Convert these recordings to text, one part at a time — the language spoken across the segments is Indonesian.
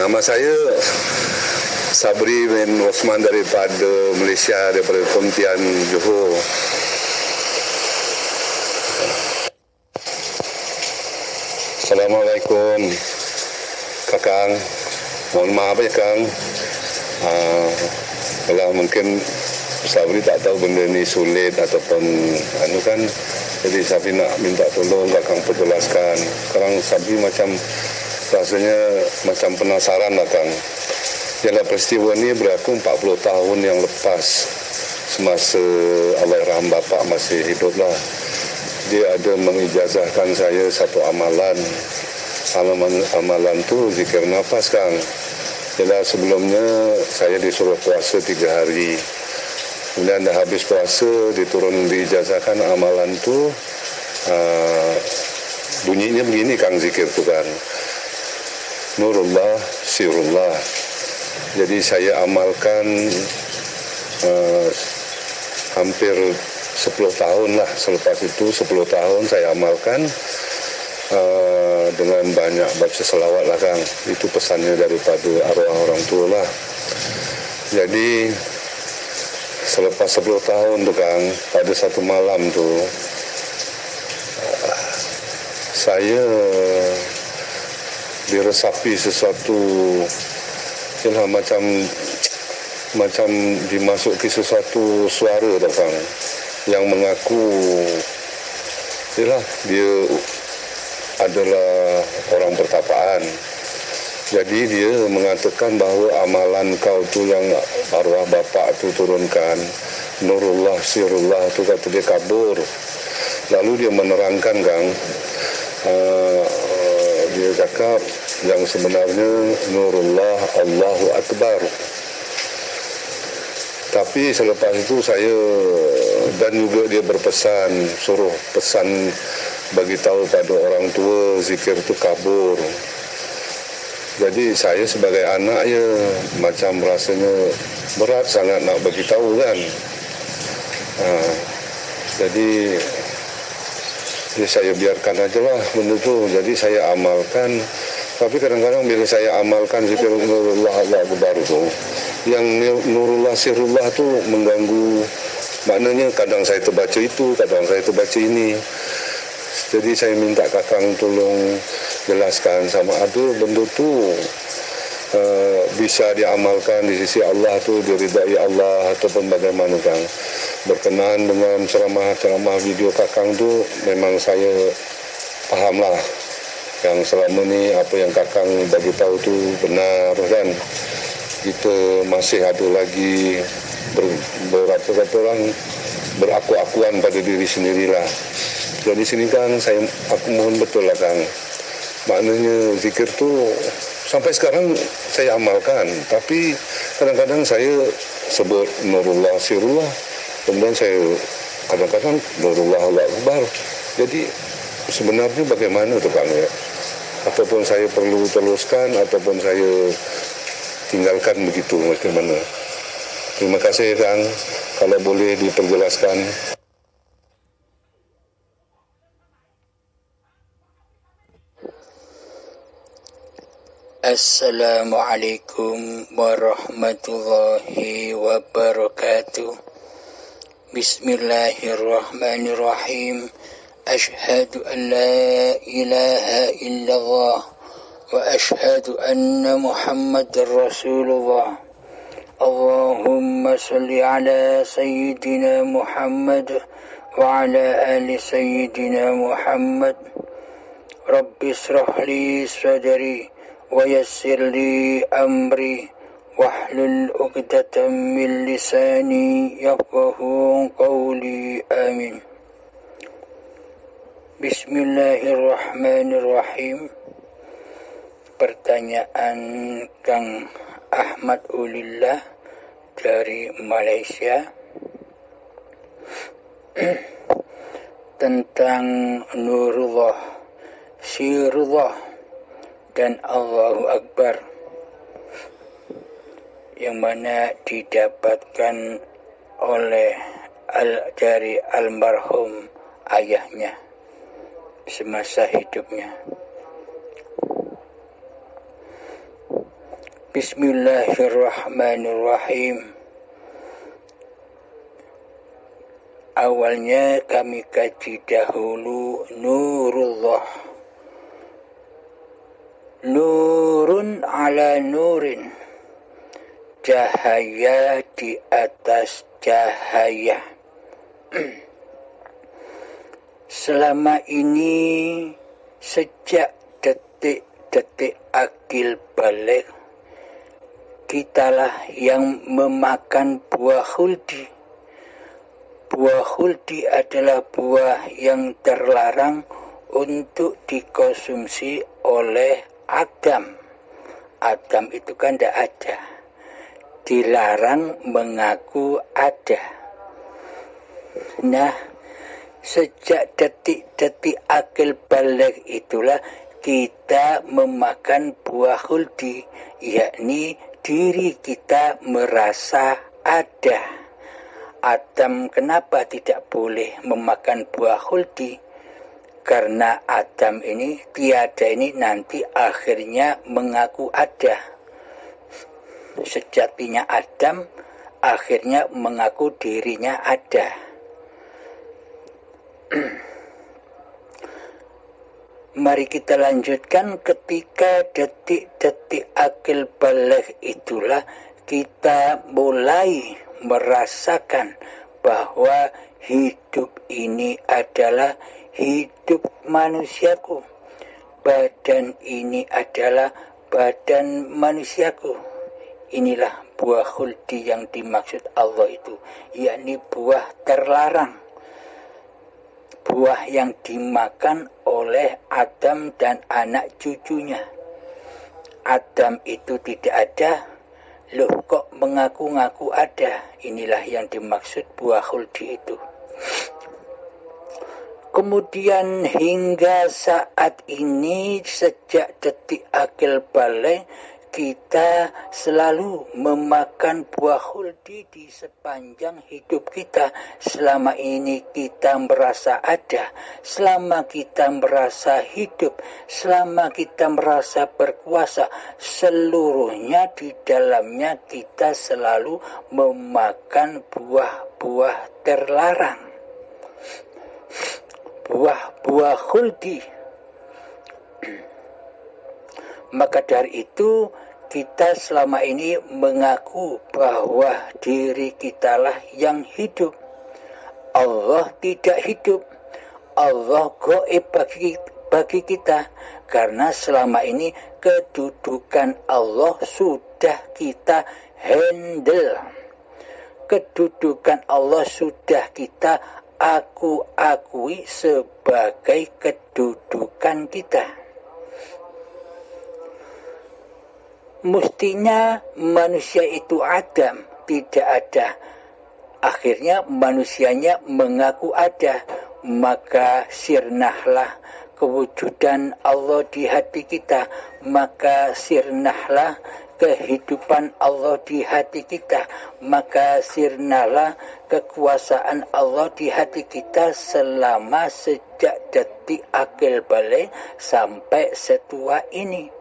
Nama saya Sabri bin Osman daripada Malaysia, daripada Pontian, Johor. Assalamualaikum Kakang. Mohon maaf ya Kang. Kalau mungkin Sabri tak tahu benda ni sulit ataupun kan. Jadi Sabri nak minta tolong Kakang perjelaskan. Sekarang Sabri macam rasanya macam penasaran lah Kang. Ialah peristiwa ni berlaku 40 tahun yang lepas, semasa Allahyarham bapa masih hidup lah. Dia ada mengijazahkan saya satu amalan. Amalan tu zikir nafas Kang. Ialah sebelumnya saya disuruh puasa 3 hari. Kemudian dah habis puasa diijazahkan amalan tu. Bunyinya begini Kang zikir tu kan. Nurullah Sirullah. Jadi saya amalkan hampir 10 tahun lah. Selepas itu 10 tahun saya amalkan dengan banyak baca selawat lah Kang. Itu pesannya daripada arwah orang tua lah. Jadi selepas 10 tahun tu Kang, pada satu malam tu saya diresapi sesuatu, ialah macam dimasuki sesuatu suara tu Kang, yang mengaku ialah dia adalah orang pertapaan. Jadi dia mengatakan bahawa amalan kau tu yang arwah bapa tu turunkan, Nurullah Sirullah tu, kata dia kabur. Lalu dia menerangkan Kang, dia cakap yang sebenarnya Nurullah Allahu Akbar. Tapi selepas itu saya, dan juga dia berpesan, suruh pesan bagi tahu pada orang tua zikir tu kabur. Jadi saya sebagai anak ya macam rasanya berat sangat nak bagi tahu kan. Jadi ya saya biarkan ajalah benda tu. Jadi saya amalkan. Tapi kadang-kadang bila saya amalkan zikir Nurullah Allah Akbar tu, yang Nurullah Sirullah tu mengganggu. Maknanya kadang saya terbaca itu, kadang saya terbaca ini. Jadi saya minta Kakang tolong jelaskan sama ada benda tu bisa diamalkan di sisi Allah tu, diridai Allah ataupun bagaimana Kang. Berkenaan dengan ceramah-ceramah video Kakang tu, memang saya fahamlah yang selama ni apa yang Kakang bagi tahu tu benar kan. Kita masih ada lagi berapa orang beraku-akuan pada diri sendirilah. Jadi sini Kang, aku mohon betul lah Kang. Maknanya zikir tu sampai sekarang saya amalkan, tapi kadang-kadang saya sebut Nurullah Sirullah, kemudian saya kadang-kadang Nurullah Allah Akbar. Jadi sebenarnya bagaimana tu Kang ya? Ataupun saya perlu teruskan ataupun saya tinggalkan begitu, bagaimana? Terima kasih Kang, kalau boleh diperjelaskan. Assalamualaikum warahmatullahi wabarakatuh. Bismillahirrahmanirrahim. Ashhadu an la ilaha illallah wa ashhadu anna Muhammadar Rasulullah. Allahumma salli ala Sayyidina Muhammad wa ala ali Sayyidina Muhammad. Rabbi israh li sadri wa yassir li amri wahlul 'uqdatam min lisani yafqahu qawli. Amin. Bismillahirrahmanirrahim. Pertanyaan Kang Ahmad Ulillah dari Malaysia tentang Nurullah, Sirullah dan Allahu Akbar yang mana didapatkan oleh dari almarhum ayahnya semasa hidupnya. Bismillahirrahmanirrahim. Awalnya kami kaji dahulu nurullah. Nurun ala nurin. Cahaya di atas cahaya. Selama ini sejak detik-detik akil balik, kitalah yang memakan buah khuldi. Buah khuldi adalah buah yang terlarang untuk dikonsumsi oleh Adam. Adam itu kan tidak ada. Dilarang mengaku ada. Nah, sejak detik-detik akil balik itulah kita memakan buah khuldi, yakni diri kita merasa ada. Adam kenapa tidak boleh memakan buah khuldi? Karena Adam ini, tiada ini nanti akhirnya mengaku ada. Sejatinya Adam akhirnya mengaku dirinya ada. Mari kita lanjutkan. Ketika detik-detik akil balik itulah kita mulai merasakan bahwa hidup ini adalah hidup manusiaku. Badan ini adalah badan manusiaku. Inilah buah khuldi yang dimaksud Allah itu, yakni buah terlarang. Buah yang dimakan oleh Adam dan anak cucunya. Adam itu tidak ada, loh kok mengaku-ngaku ada. Inilah yang dimaksud buah khuldi itu. Kemudian hingga saat ini, sejak detik akil balik, kita selalu memakan buah khuldi di sepanjang hidup kita. Selama ini kita merasa ada, selama kita merasa hidup, selama kita merasa berkuasa, seluruhnya di dalamnya kita selalu memakan buah-buah terlarang. Buah-buah khuldi. Maka dari itu kita selama ini mengaku bahwa diri kitalah yang hidup. Allah tidak hidup. Allah gaib bagi kita. Karena selama ini kedudukan Allah sudah kita handle. Kedudukan Allah sudah kita akui sebagai kedudukan kita. Mestinya manusia itu Adam, tidak ada. Akhirnya manusianya mengaku ada. Maka sirnahlah kewujudan Allah di hati kita. Maka sirnahlah kehidupan Allah di hati kita. Maka sirnahlah kekuasaan Allah di hati kita selama sejak detik akil balik sampai setua ini.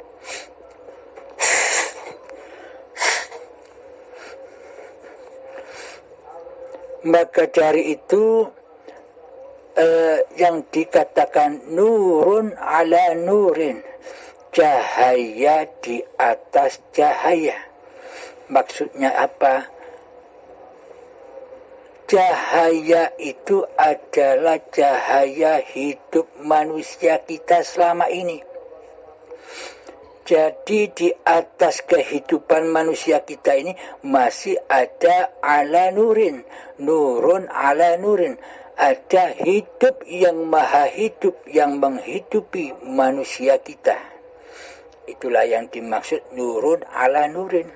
Maka dari itu yang dikatakan nurun ala nurin, cahaya di atas cahaya. Maksudnya apa? Cahaya itu adalah cahaya hidup manusia kita selama ini. Jadi di atas kehidupan manusia kita ini masih ada ala nurin. Nurun ala nurin. Ada hidup yang maha hidup yang menghidupi manusia kita. Itulah yang dimaksud nurun ala nurin.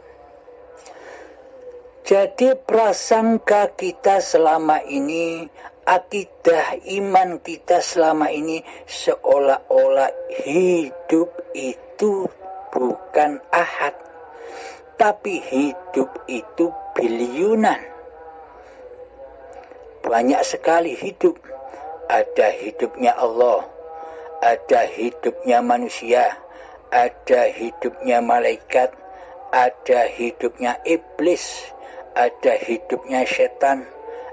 Jadi prasangka kita selama ini, akidah iman kita selama ini seolah-olah hidup itu bukan ahad, tapi hidup itu biliunan. Banyak sekali hidup. Ada hidupnya Allah, ada hidupnya manusia, ada hidupnya malaikat, ada hidupnya iblis, ada hidupnya setan,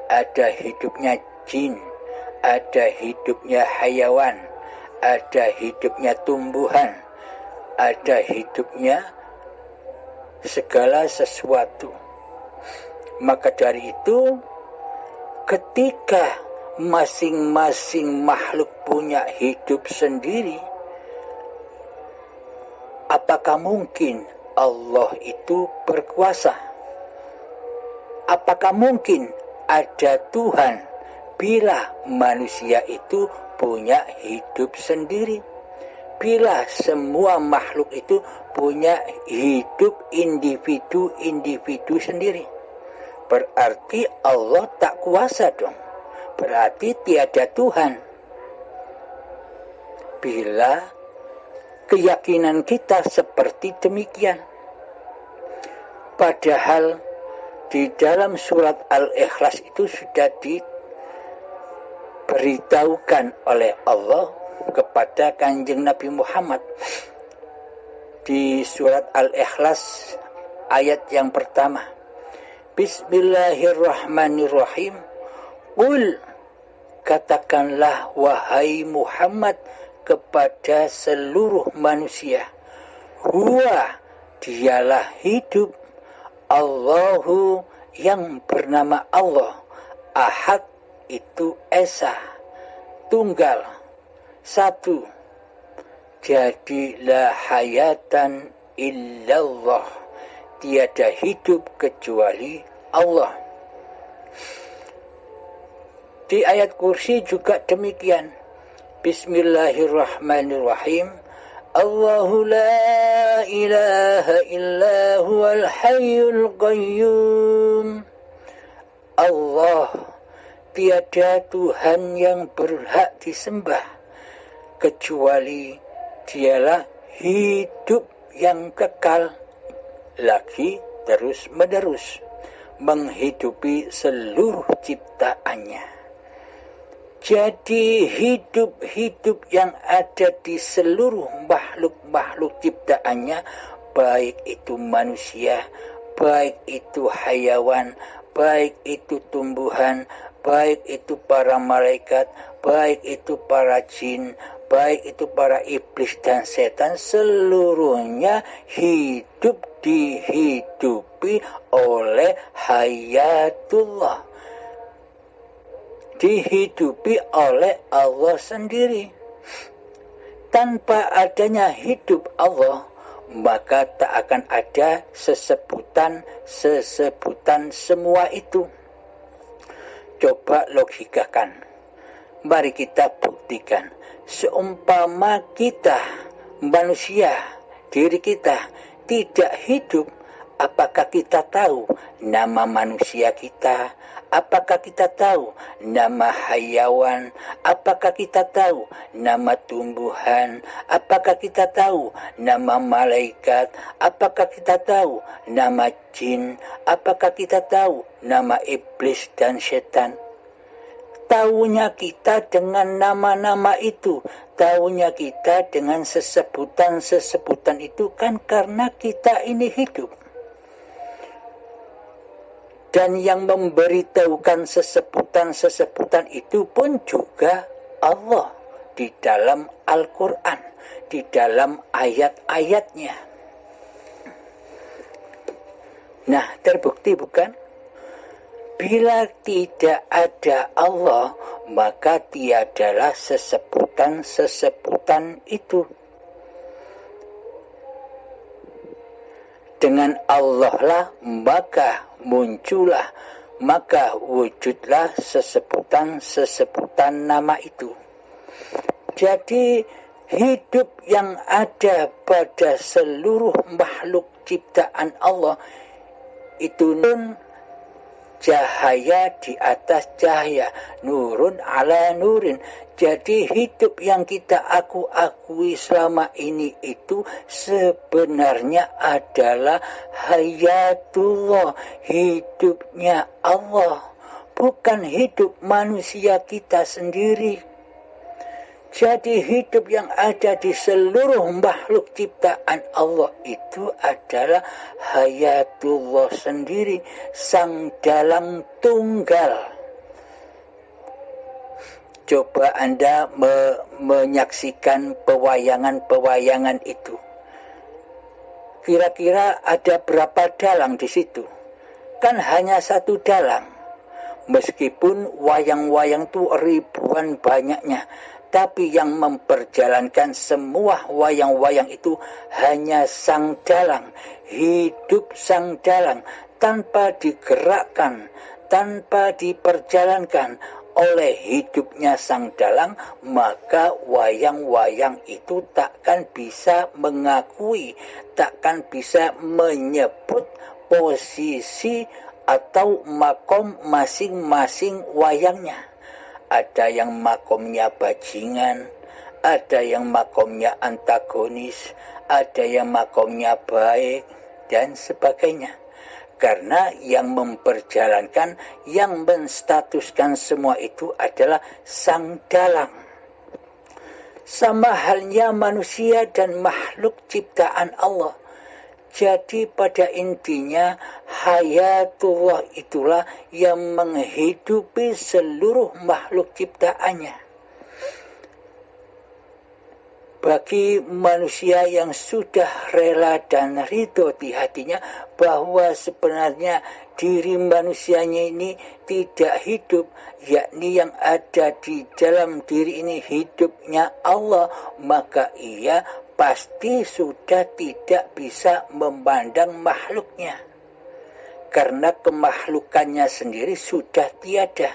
ada hidupnya jin, ada hidupnya hayawan, ada hidupnya tumbuhan, ada hidupnya segala sesuatu. Maka dari itu, ketika masing-masing makhluk punya hidup sendiri, apakah mungkin Allah itu berkuasa? Apakah mungkin ada Tuhan bila manusia itu punya hidup sendiri? Bila semua makhluk itu punya hidup individu-individu sendiri, berarti Allah tak kuasa dong. Berarti tiada Tuhan. Bila keyakinan kita seperti demikian. Padahal di dalam surat Al-Ikhlas itu sudah diberitahukan oleh Allah kepada Kanjeng Nabi Muhammad. Di surat Al-Ikhlas ayat yang pertama. Bismillahirrahmanirrahim. Qul, katakanlah wahai Muhammad kepada seluruh manusia, huwa, dialah hidup, Allahu, yang bernama Allah, ahad, itu esa, tunggal, satu, jadi la hayatan illallah, tiada hidup kecuali Allah. Di ayat kursi juga demikian. Bismillahirrahmanirrahim. Allahu la ilaha illa huwal hayyul qayyum. Allah, tiada Tuhan yang berhak disembah kecuali dialah hidup yang kekal lagi terus menerus menghidupi seluruh ciptaannya. Jadi hidup-hidup yang ada di seluruh makhluk-makhluk ciptaannya, baik itu manusia, baik itu hayawan, baik itu tumbuhan, baik itu para malaikat, baik itu para jin, baik itu para iblis dan setan, seluruhnya hidup dihidupi oleh hayatullah, dihidupi oleh Allah sendiri. Tanpa adanya hidup Allah, maka tak akan ada sesebutan semua itu. Coba logikakan. Mari kita buktikan. Seumpama kita, manusia, diri kita tidak hidup, apakah kita tahu nama manusia kita? Apakah kita tahu nama hayawan? Apakah kita tahu nama tumbuhan? Apakah kita tahu nama malaikat? Apakah kita tahu nama jin? Apakah kita tahu nama iblis dan setan? Tahunya kita dengan nama-nama itu, tahunya kita dengan sesebutan-sesebutan itu kan karena kita ini hidup. Dan yang memberitahukan sesebutan-sesebutan itu pun juga Allah di dalam Al-Quran, di dalam ayat-ayatnya. Nah, terbukti bukan? Bila tidak ada Allah, maka tiadalah sesebutan-sesebutan itu. Dengan Allah lah maka muncullah, maka wujudlah sesebutan-sesebutan nama itu. Jadi hidup yang ada pada seluruh makhluk ciptaan Allah itu cahaya di atas cahaya, nurun ala nurin. Jadi hidup yang kita akui selama ini itu sebenarnya adalah hayatullah, hidupnya Allah, bukan hidup manusia kita sendiri. Jadi hidup yang ada di seluruh makhluk ciptaan Allah itu adalah hayatullah sendiri, sang dalang tunggal. Coba Anda menyaksikan pewayangan-pewayangan itu. Kira-kira ada berapa dalang di situ? Kan hanya satu dalang. Meskipun wayang-wayang itu ribuan banyaknya, tapi yang memperjalankan semua wayang-wayang itu hanya sang dalang, hidup sang dalang, tanpa digerakkan, tanpa diperjalankan oleh hidupnya sang dalang, maka wayang-wayang itu takkan bisa mengakui, takkan bisa menyebut posisi atau makom masing-masing wayangnya. Ada yang makomnya bajingan, ada yang makomnya antagonis, ada yang makomnya baik, dan sebagainya. Karena yang memperjalankan, yang menstatuskan semua itu adalah sang dalang. Sama halnya manusia dan makhluk ciptaan Allah. Jadi pada intinya hayatullah itulah yang menghidupi seluruh makhluk ciptaannya. Bagi manusia yang sudah rela dan ridho di hatinya bahwa sebenarnya diri manusianya ini tidak hidup, yakni yang ada di dalam diri ini hidupnya Allah, maka ia pasti sudah tidak bisa memandang makhluknya. Karena kemakhlukannya sendiri sudah tiada.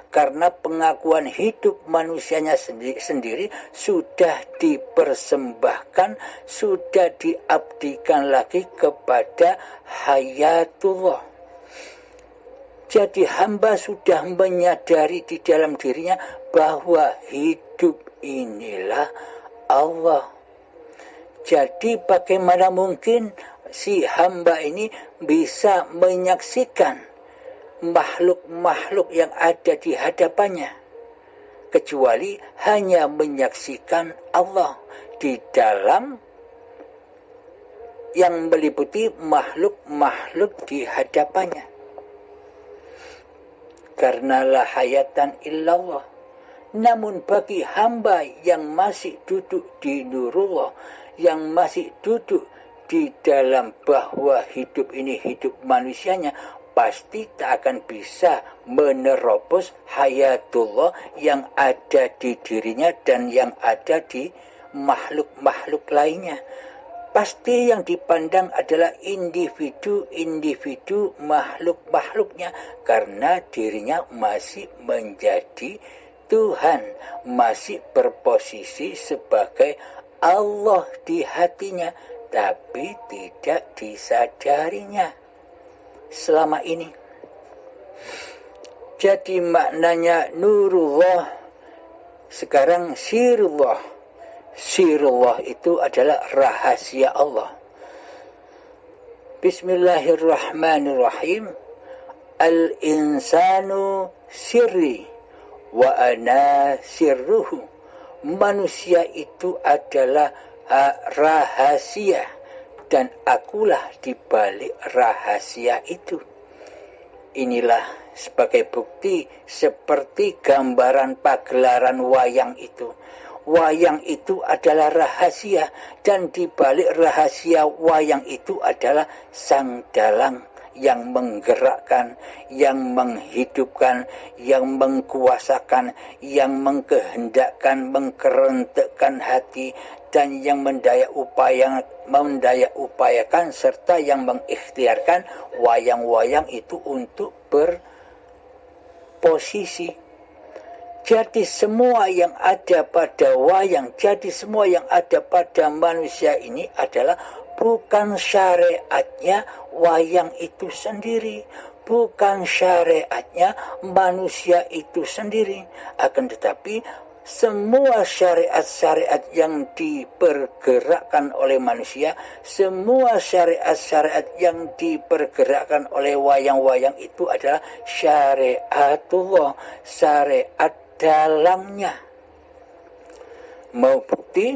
Karena pengakuan hidup manusianya sendiri sudah dipersembahkan, sudah diabdikan lagi kepada hayatullah. Jadi hamba sudah menyadari di dalam dirinya bahwa hidup inilah Allah. Jadi bagaimana mungkin si hamba ini bisa menyaksikan makhluk-makhluk yang ada di hadapannya, kecuali hanya menyaksikan Allah di dalam yang meliputi makhluk-makhluk di hadapannya. Karena la hayatan illallah. Namun bagi hamba yang masih duduk di nurullah, yang masih duduk di dalam bahwa hidup ini hidup manusianya, pasti tak akan bisa menerobos hayatullah yang ada di dirinya dan yang ada di makhluk-makhluk lainnya. Pasti yang dipandang adalah individu-individu makhluk-makhluknya, karena dirinya masih menjadi Tuhan, masih berposisi sebagai Allah di hatinya, tapi tidak disadarinya selama ini. Jadi maknanya nurullah, sekarang sirullah. Sirullah itu adalah rahasia Allah. Bismillahirrahmanirrahim. Al-insanu sirri wa ana sirruhu. Manusia itu adalah rahasia dan akulah di balik rahasia itu. Inilah sebagai bukti seperti gambaran pagelaran wayang itu. Wayang itu adalah rahasia, dan di balik rahasia wayang itu adalah sang dalang yang menggerakkan, yang menghidupkan, yang mengkuasakan, yang mengkehendakkan, mengkerentekkan hati, dan yang mendaya upayakan serta yang mengikhtiarkan wayang-wayang itu untuk berposisi. Jadi semua yang ada pada wayang, jadi semua yang ada pada manusia ini adalah bukan syariatnya wayang itu sendiri, bukan syariatnya manusia itu sendiri. Akan tetapi semua syariat-syariat yang dipergerakkan oleh manusia, semua syariat-syariat yang dipergerakkan oleh wayang-wayang itu adalah syariatullah, syariat dalangnya. Mau bukti?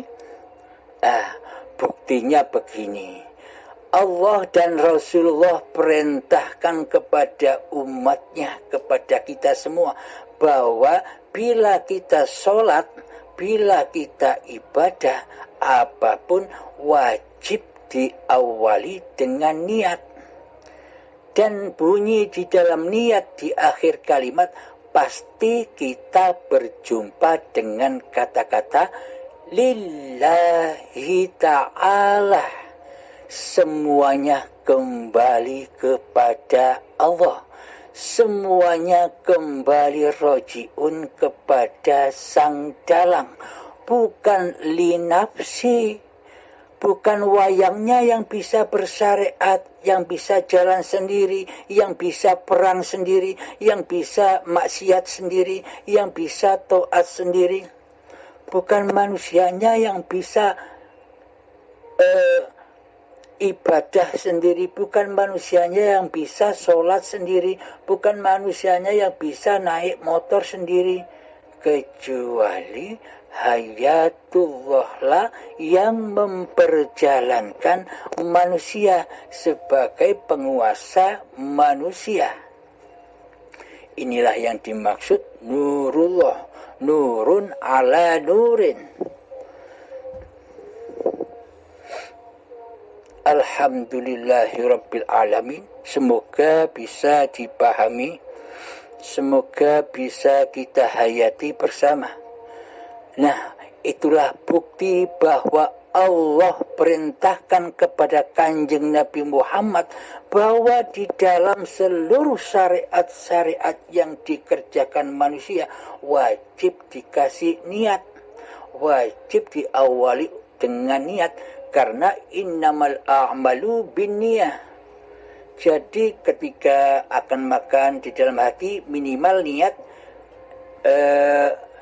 Buktinya begini. Allah dan Rasulullah perintahkan kepada umatnya, kepada kita semua, bahwa bila kita sholat, bila kita ibadah, apapun wajib diawali dengan niat. Dan bunyi di dalam niat di akhir kalimat, pasti kita berjumpa dengan kata-kata lillahi ta'ala. Semuanya kembali kepada Allah. Semuanya kembali rojiun kepada sang dalang. Bukan linafsi. Bukan wayangnya yang bisa bersyariat, yang bisa jalan sendiri, yang bisa perang sendiri, yang bisa maksiat sendiri, yang bisa taat sendiri. Bukan manusianya yang bisa ibadah sendiri, bukan manusianya yang bisa sholat sendiri, bukan manusianya yang bisa naik motor sendiri, kecuali hayatullah lah yang memperjalankan manusia sebagai penguasa manusia. Inilah yang dimaksud nurullah, nurun ala nurin. Alhamdulillahirabbil alamin. Semoga bisa dipahami, semoga bisa kita hayati bersama. Nah, itulah bukti bahwa Allah perintahkan kepada Kanjeng Nabi Muhammad bahwa di dalam seluruh syariat-syariat yang dikerjakan manusia wajib dikasih niat, wajib diawali dengan niat. Karena innamal a'malu binniyah. Jadi ketika akan makan di dalam hati minimal niat,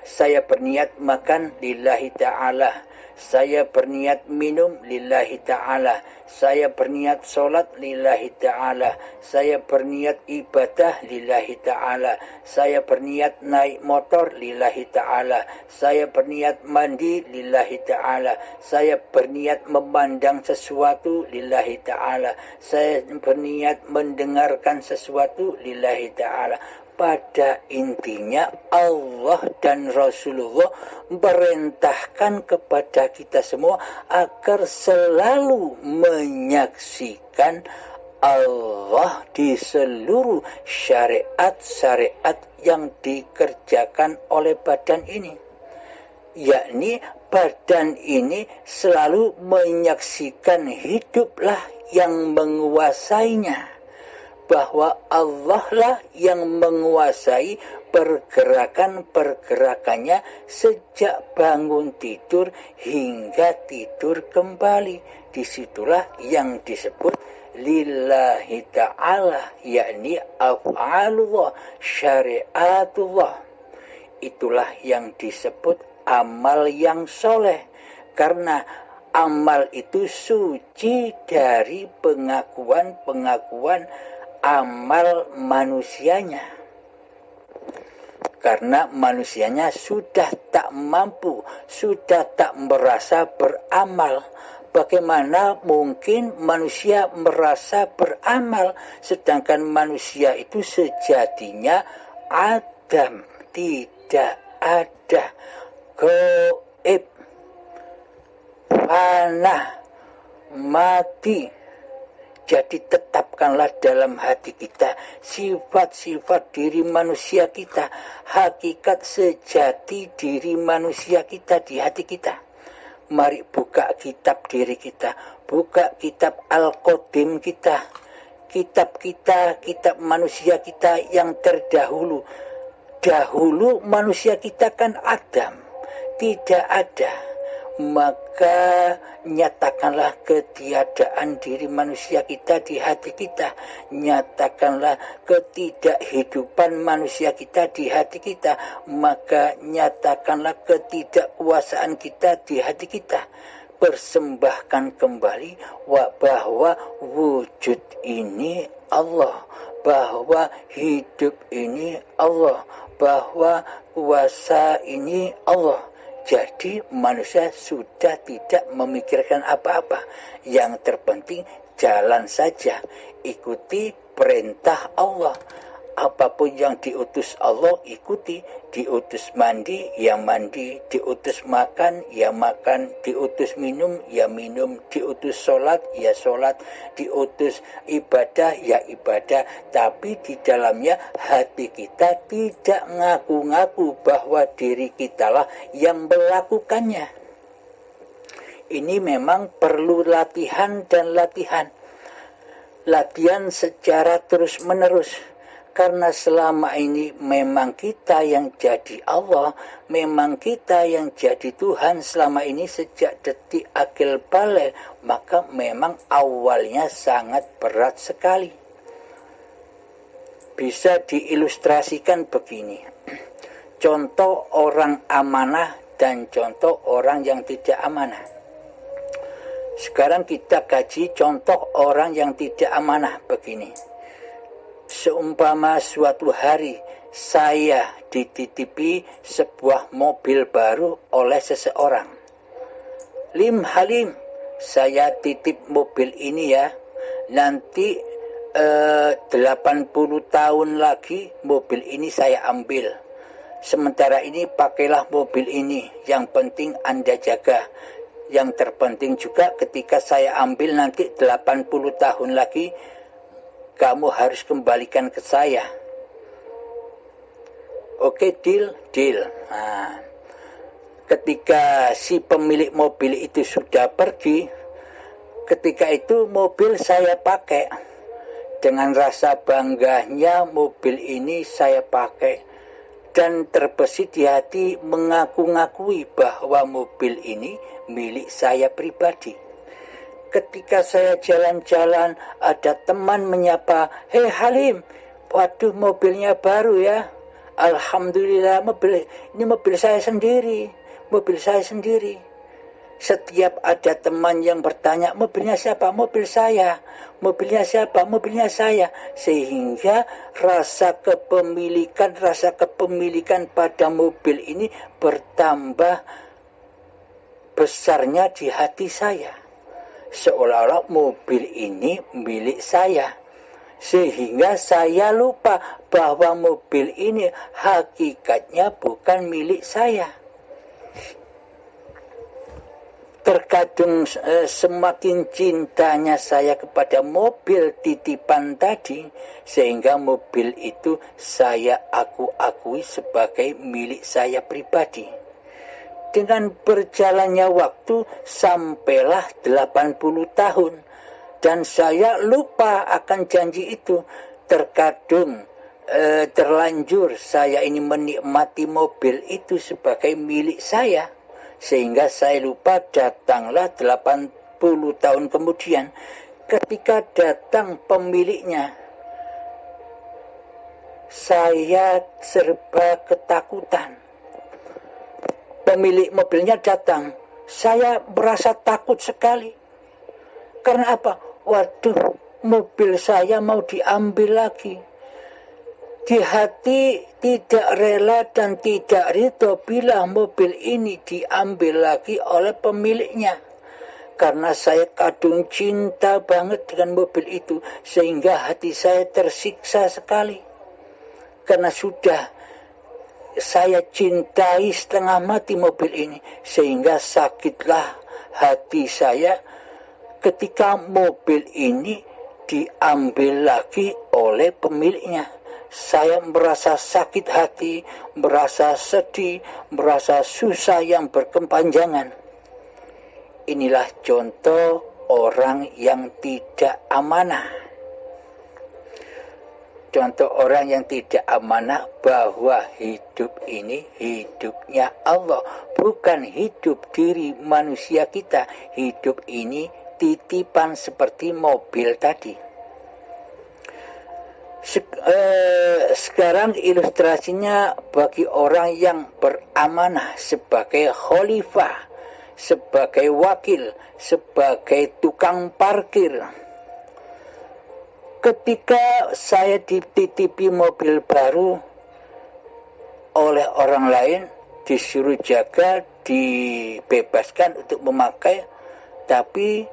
saya berniat makan lillahi ta'ala. Saya berniat minum lillahi ta'ala. Saya berniat sholat lillahi ta'ala. Saya berniat ibadah lillahi ta'ala. Saya berniat naik motor lillahi ta'ala. Saya berniat mandi lillahi ta'ala. Saya berniat memandang sesuatu lillahi ta'ala. Saya berniat mendengarkan sesuatu lillahi ta'ala. Pada intinya Allah dan Rasulullah merintahkan kepada kita semua agar selalu menyaksikan Allah di seluruh syariat-syariat yang dikerjakan oleh badan ini. Yakni badan ini selalu menyaksikan hiduplah yang menguasainya. Bahwa Allah lah yang menguasai pergerakan-pergerakannya sejak bangun tidur hingga tidur kembali. Disitulah yang disebut lillahi ta'ala, yakni af'alullah, syariatullah. Itulah yang disebut amal yang soleh. Karena amal itu suci dari pengakuan-pengakuan amal manusianya. Karena manusianya sudah tak mampu, sudah tak merasa beramal. Bagaimana mungkin manusia merasa beramal, sedangkan manusia itu sejatinya adam, tidak ada, gaib, fana, mati. Jadi tetapkanlah dalam hati kita sifat-sifat diri manusia kita, hakikat sejati diri manusia kita di hati kita. Mari buka kitab diri kita, buka kitab Al-Qadim kita, kitab kita, kitab manusia kita yang terdahulu. Dahulu manusia kita kan Adam, tidak ada. Maka nyatakanlah ketiadaan diri manusia kita di hati kita. Nyatakanlah ketidakhidupan manusia kita di hati kita. Maka nyatakanlah ketidakkuasaan kita di hati kita. Persembahkan kembali bahwa wujud ini Allah, bahwa hidup ini Allah, bahwa kuasa ini Allah. Jadi manusia sudah tidak memikirkan apa-apa. Yang terpenting jalan saja, ikuti perintah Allah. Apapun yang diutus Allah ikuti. Diutus mandi, ya mandi. Diutus makan, ya makan. Diutus minum, ya minum. Diutus sholat, ya sholat. Diutus ibadah, ya ibadah. Tapi di dalamnya hati kita tidak ngaku-ngaku bahwa diri kitalah yang melakukannya. Ini memang perlu latihan dan latihan. Latihan secara terus-menerus. Karena selama ini memang kita yang jadi Allah, memang kita yang jadi Tuhan selama ini sejak detik akil balik, maka memang awalnya sangat berat sekali. Bisa diilustrasikan begini. Contoh orang amanah dan contoh orang yang tidak amanah. Sekarang kita kaji contoh orang yang tidak amanah begini. Seumpama suatu hari saya dititipi sebuah mobil baru oleh seseorang. Halim, saya titip mobil ini ya. Nanti 80 tahun lagi mobil ini saya ambil. Sementara ini pakailah mobil ini. Yang penting Anda jaga. Yang terpenting juga ketika saya ambil nanti 80 tahun lagi, kamu harus kembalikan ke saya. Oke, deal. Nah, ketika si pemilik mobil itu sudah pergi, ketika itu mobil saya pakai. Dengan rasa bangganya mobil ini saya pakai. Dan terbesit di hati mengaku-ngakui bahwa mobil ini milik saya pribadi. Ketika saya jalan-jalan, ada teman menyapa, "Hei Halim, waduh mobilnya baru ya." Alhamdulillah, ini mobil saya sendiri. Setiap ada teman yang bertanya, "Mobilnya siapa?" "Mobil saya." "Mobilnya siapa?" "Mobilnya saya." Sehingga rasa kepemilikan pada mobil ini bertambah besarnya di hati saya. Seolah-olah mobil ini milik saya. Sehingga saya lupa bahwa mobil ini hakikatnya bukan milik saya. Terkadang semakin cintanya saya kepada mobil titipan tadi, sehingga mobil itu saya akui sebagai milik saya pribadi. Dengan berjalannya waktu sampailah 80 tahun dan saya lupa akan janji itu. Terkadang terlanjur saya ini menikmati mobil itu sebagai milik saya, sehingga saya lupa. Datanglah 80 tahun kemudian, ketika datang pemiliknya, saya serba ketakutan. Pemilik mobilnya datang, saya merasa takut sekali. Karena apa? Waduh, mobil saya mau diambil lagi. Di hati tidak rela dan tidak ridho bila mobil ini diambil lagi oleh pemiliknya. Karena saya kadung cinta banget dengan mobil itu, sehingga hati saya tersiksa sekali. Karena sudah saya cintai setengah mati mobil ini, sehingga sakitlah hati saya ketika mobil ini diambil lagi oleh pemiliknya. Saya merasa sakit hati, merasa sedih, merasa susah yang berkepanjangan. Inilah contoh orang yang tidak amanah. Contoh orang yang tidak amanah bahwa hidup ini hidupnya Allah, bukan hidup diri manusia kita. Hidup ini titipan seperti mobil tadi. Sekarang ilustrasinya bagi orang yang beramanah sebagai khalifah, sebagai wakil, sebagai tukang parkir. Ketika saya dititipi mobil baru oleh orang lain disuruh jaga, dibebaskan untuk memakai, tapi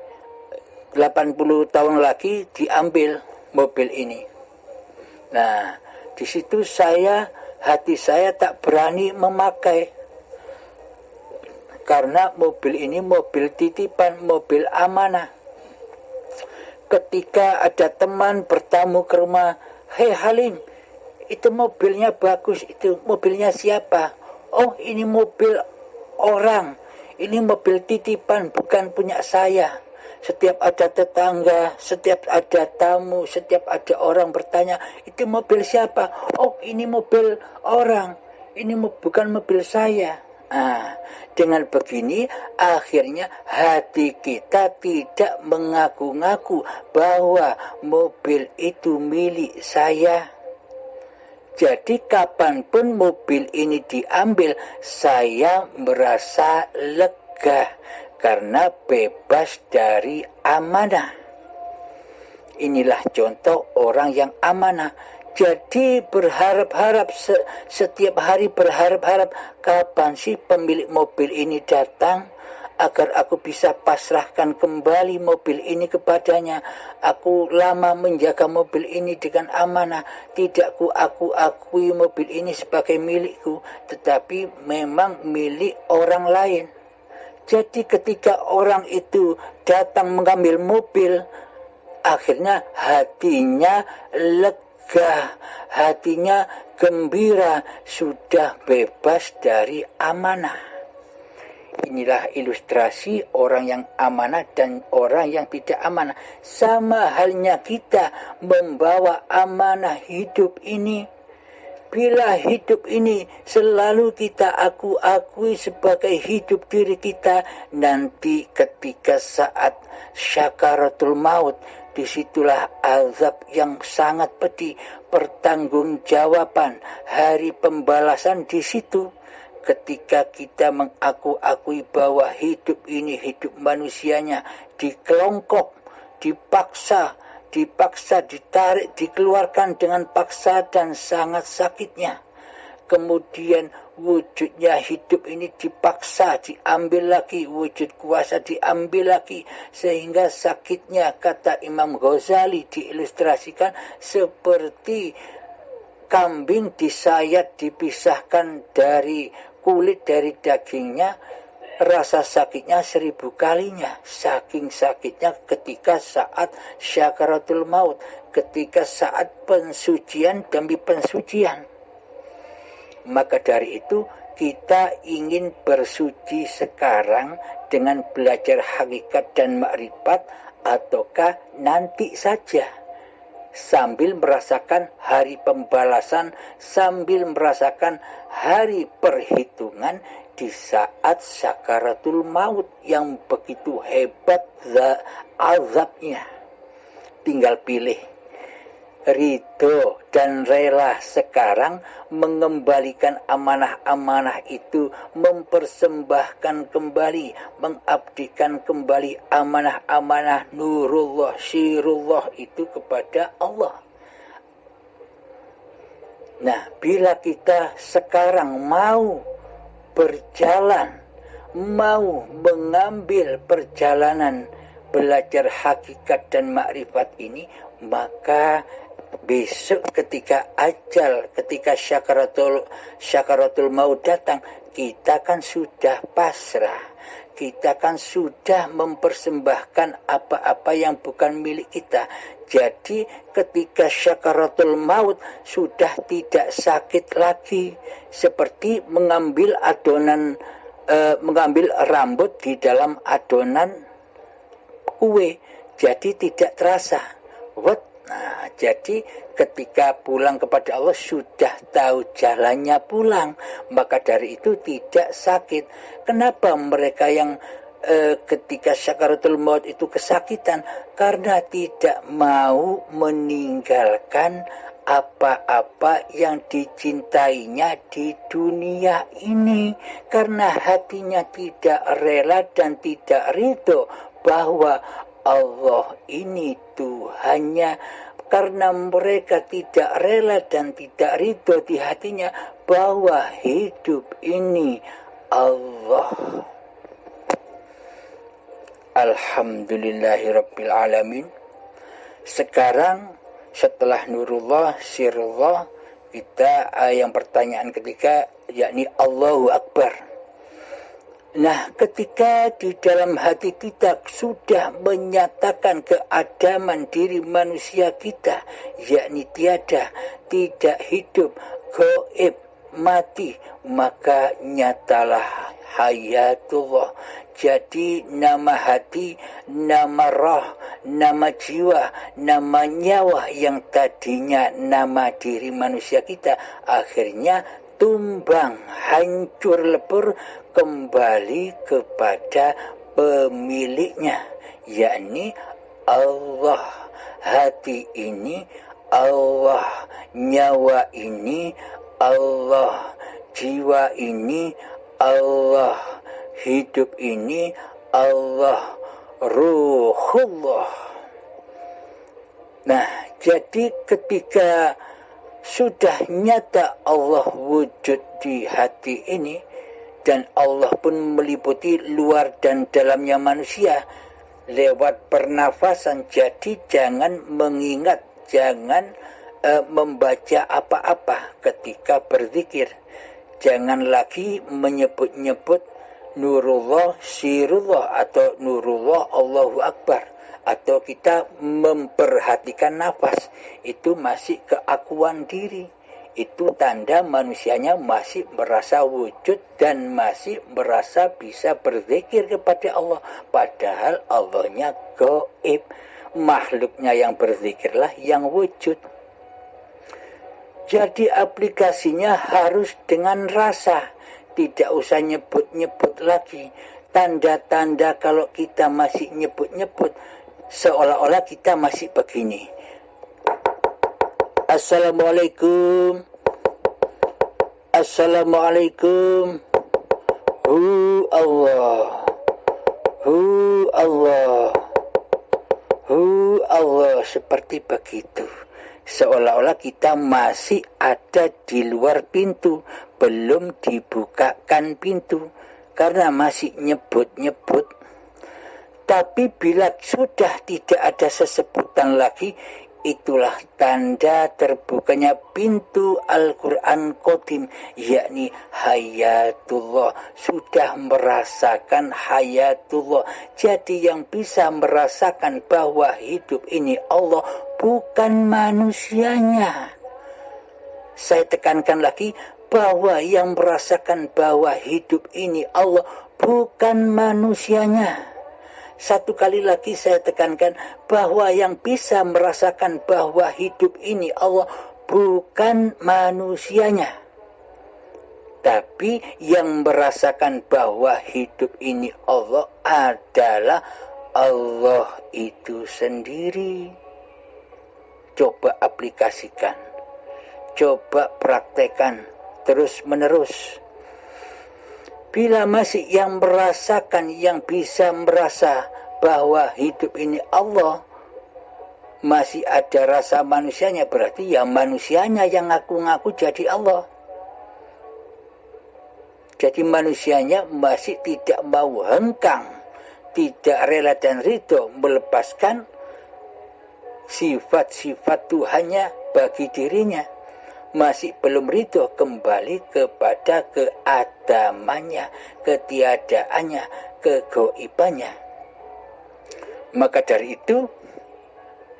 80 tahun lagi diambil mobil ini. Nah, di situ hati saya tak berani memakai, karena mobil ini mobil titipan, mobil amanah. Ketika ada teman bertamu ke rumah, "Hei Halim, itu mobilnya bagus, itu mobilnya siapa?" "Oh, ini mobil orang, ini mobil titipan, bukan punya saya." Setiap ada tetangga, setiap ada tamu, setiap ada orang bertanya, "Itu mobil siapa?" "Oh, ini mobil orang, ini bukan mobil saya." Dengan begini akhirnya hati kita tidak mengaku-ngaku bahwa mobil itu milik saya. Jadi kapanpun mobil ini diambil, saya merasa lega karena bebas dari amanah. Inilah contoh orang yang amanah. Jadi berharap-harap, setiap hari berharap-harap, kapan sih pemilik mobil ini datang agar aku bisa pasrahkan kembali mobil ini kepadanya. Aku lama menjaga mobil ini dengan amanah. Tidak aku akui mobil ini sebagai milikku, tetapi memang milik orang lain. Jadi ketika orang itu datang mengambil mobil, akhirnya hatinya lega, hatinya gembira, sudah bebas dari amanah. Inilah ilustrasi orang yang amanah dan orang yang tidak amanah. Sama halnya kita membawa amanah hidup ini. Bila hidup ini selalu kita akui sebagai hidup diri kita, nanti ketika saat syakaratul maut, disitulah azab yang sangat pedih, pertanggungjawaban, hari pembalasan di situ. Ketika kita mengaku-akui bahwa hidup ini hidup manusianya dikelongkok, dipaksa, ditarik, dikeluarkan dengan paksa dan sangat sakitnya. Kemudian wujudnya hidup ini dipaksa, diambil lagi, wujud kuasa diambil lagi, sehingga sakitnya, kata Imam Ghazali, diilustrasikan seperti kambing disayat, dipisahkan dari kulit, dari dagingnya. Rasa sakitnya 1000 kalinya, saking sakitnya ketika saat syakaratul maut, ketika saat pensucian demi pensucian. Maka dari itu kita ingin bersuci sekarang dengan belajar hakikat dan makrifat, ataukah nanti saja sambil merasakan hari pembalasan, sambil merasakan hari perhitungan di saat sakaratul maut yang begitu hebat azabnya. Tinggal pilih ridho dan rela sekarang mengembalikan amanah-amanah itu, mempersembahkan kembali, mengabdikan kembali amanah-amanah nurullah, syirullah itu kepada Allah. Nah, bila kita sekarang mau berjalan, mau mengambil perjalanan belajar hakikat dan makrifat ini, maka besok ketika ajal, ketika syakaratul maut datang, kita kan sudah pasrah, kita kan sudah mempersembahkan apa-apa yang bukan milik kita. Jadi ketika syakaratul maut sudah tidak sakit lagi, seperti mengambil rambut di dalam adonan kue, jadi tidak terasa. Nah, jadi ketika pulang kepada Allah sudah tahu jalannya pulang, maka dari itu tidak sakit. Kenapa mereka yang ketika syakaratul maut itu kesakitan? Karena tidak mau meninggalkan apa-apa yang dicintainya di dunia ini, karena hatinya tidak rela dan tidak ridho bahwa Allah ini Tuhannya, karena mereka tidak rela dan tidak ridho di hatinya bahwa hidup ini Allah. Alhamdulillahirabbil alamin. Sekarang setelah nurullah, sirullah, kita yang pertanyaan ketiga yakni Allahu Akbar. Nah, ketika di dalam hati kita sudah menyatakan keadaman diri manusia kita, yakni tiada, tidak hidup, gaib, mati, maka nyatalah hayatullah. Jadi nama hati, nama roh, nama jiwa, nama nyawa yang tadinya nama diri manusia kita akhirnya tumbang, hancur lebur, kembali kepada pemiliknya, yakni Allah. Hati ini Allah, nyawa ini Allah, jiwa ini Allah, hidup ini Allah, ruhullah. Nah, jadi ketika sudah nyata Allah wujud di hati ini, dan Allah pun meliputi luar dan dalamnya manusia lewat pernafasan. Jadi jangan mengingat, jangan membaca apa-apa ketika berzikir. Jangan lagi menyebut-nyebut nurullah, sirullah, atau nurullah, Allahu Akbar, atau kita memperhatikan nafas. Itu masih keakuan diri. Itu tanda manusianya masih merasa wujud dan masih merasa bisa berzikir kepada Allah. Padahal Allahnya gaib. Makhluknya yang berzikirlah yang wujud. Jadi aplikasinya harus dengan rasa. Tidak usah nyebut-nyebut lagi. Tanda-tanda kalau kita masih nyebut-nyebut, seolah-olah kita masih begini. Assalamualaikum. Assalamualaikum. Hu Allah. Hu Allah. Hu Allah. Seperti begitu. Seolah-olah kita masih ada di luar pintu. Belum dibukakan pintu. Karena masih nyebut-nyebut. Tapi bila sudah tidak ada sesebutan lagi, itulah tanda terbukanya pintu Al-Quran Qadim, yakni hayatullah. Sudah merasakan hayatullah. Jadi yang bisa merasakan bahwa hidup ini Allah, bukan manusianya. Saya tekankan lagi, bahwa yang merasakan bahwa hidup ini Allah, bukan manusianya. Satu kali lagi saya tekankan bahwa yang bisa merasakan bahwa hidup ini Allah bukan manusianya. Tapi yang merasakan bahwa hidup ini Allah adalah Allah itu sendiri. Coba aplikasikan. Coba praktekkan terus menerus. Bila masih yang merasakan, yang bisa merasa bahwa hidup ini Allah, masih ada rasa manusianya, berarti ya manusianya yang ngaku-ngaku jadi Allah. Jadi manusianya masih tidak mau hengkang, tidak rela dan ridho melepaskan sifat-sifat Tuhannya bagi dirinya. Masih belum ridho kembali kepada keadamannya, ketiadaannya, kegoibannya. Maka dari itu,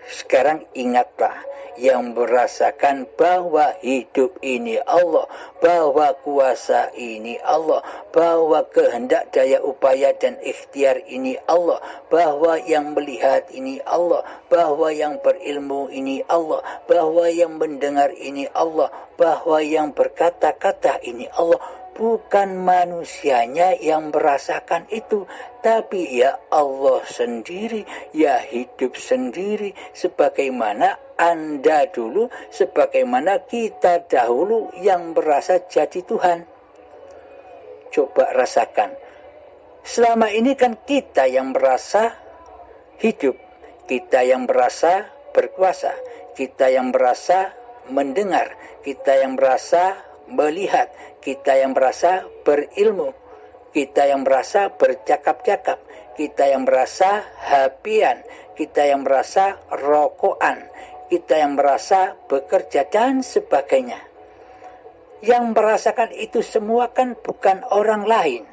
sekarang ingatlah, yang merasakan bahwa hidup ini Allah, bahwa kuasa ini Allah, bahwa kehendak, daya, upaya, dan ikhtiar ini Allah, bahwa yang melihat ini Allah, bahwa yang berilmu ini Allah, bahwa yang mendengar ini Allah, bahwa yang berkata-kata ini Allah. Bukan manusianya yang merasakan itu, tapi ya Allah sendiri, ya hidup sendiri, sebagaimana Anda dulu, sebagaimana kita dahulu yang merasa jadi Tuhan. Coba rasakan. Selama ini kan kita yang merasa hidup, kita yang merasa berkuasa, kita yang merasa mendengar, kita yang merasa melihat, kita yang merasa berilmu, kita yang merasa bercakap-cakap, kita yang merasa hapian, kita yang merasa rokokan, kita yang merasa bekerja dan sebagainya. Yang merasakan itu semua kan bukan orang lain,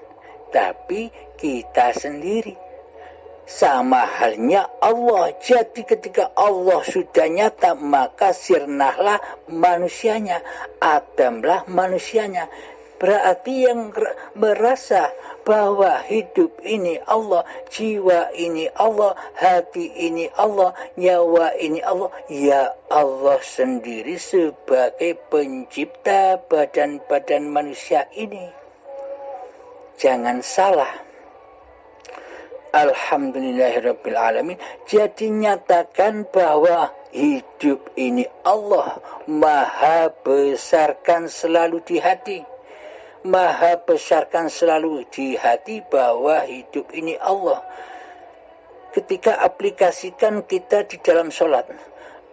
tapi kita sendiri. Sama halnya Allah. Jadi ketika Allah sudah nyata, maka sirnahlah manusianya, Adamlah manusianya. Berarti yang merasa bahwa hidup ini Allah, jiwa ini Allah, hati ini Allah, nyawa ini Allah, ya Allah sendiri sebagai pencipta badan-badan manusia ini. Jangan salah. Alhamdulillahirrabbilalamin. Jadi nyatakan bahwa hidup ini Allah maha besarkan selalu di hati. Maha besarkan selalu di hati bahwa hidup ini Allah. Ketika aplikasikan kita di dalam sholat,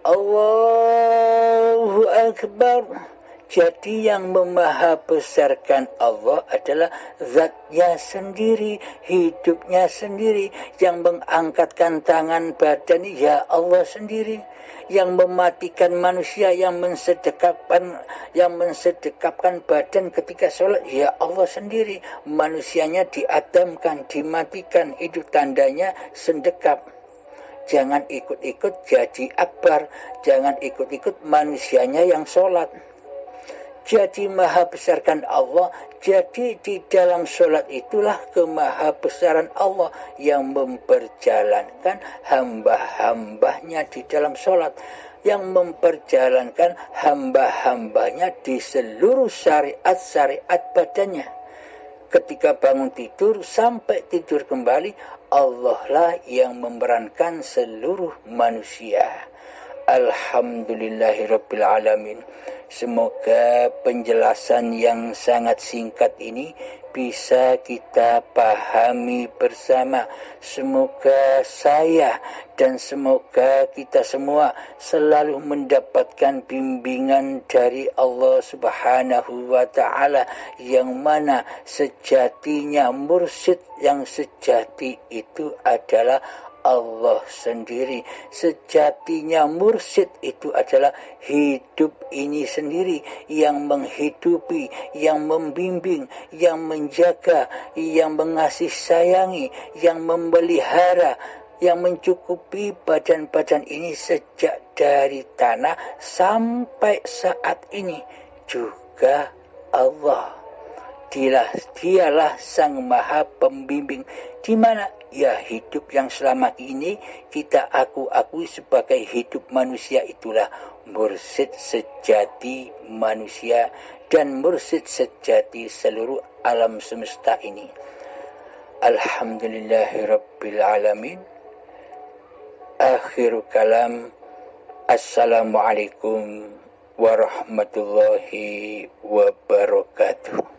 Allahu Akbar. Jadi yang memaha besarkan Allah adalah zatnya sendiri, hidupnya sendiri. Yang mengangkatkan tangan badan, ya Allah sendiri. Yang mematikan manusia, yang mensedekapkan badan ketika sholat, ya Allah sendiri. Manusianya diadamkan, dimatikan, itu tandanya sendekap. Jangan ikut-ikut jadi akbar, jangan ikut-ikut manusianya yang sholat. Jadi maha besarkan Allah. Jadi di dalam sholat itulah kemahabesaran Allah yang memperjalankan hamba-hambanya di dalam sholat, yang memperjalankan hamba-hambanya di seluruh syariat-syariat badannya. Ketika bangun tidur sampai tidur kembali, Allah lah yang memerankan seluruh manusia. Alhamdulillahirrabbilalamin. Semoga penjelasan yang sangat singkat ini bisa kita pahami bersama. Semoga saya dan semoga kita semua selalu mendapatkan bimbingan dari Allah Subhanahu wa Ta'ala, yang mana sejatinya mursyid yang sejati itu adalah Allah sendiri. Sejatinya mursyid itu adalah hidup ini sendiri, yang menghidupi, yang membimbing, yang menjaga, yang mengasih sayangi, yang memelihara, yang mencukupi badan-badan ini sejak dari tanah sampai saat ini juga Allah. Dialah sang maha pembimbing, di mana ya hidup yang selama ini kita akui sebagai hidup manusia itulah mursyid sejati manusia dan mursyid sejati seluruh alam semesta ini. Alhamdulillahirrabbilalamin. Akhiru kalam. Assalamualaikum warahmatullahi wabarakatuh.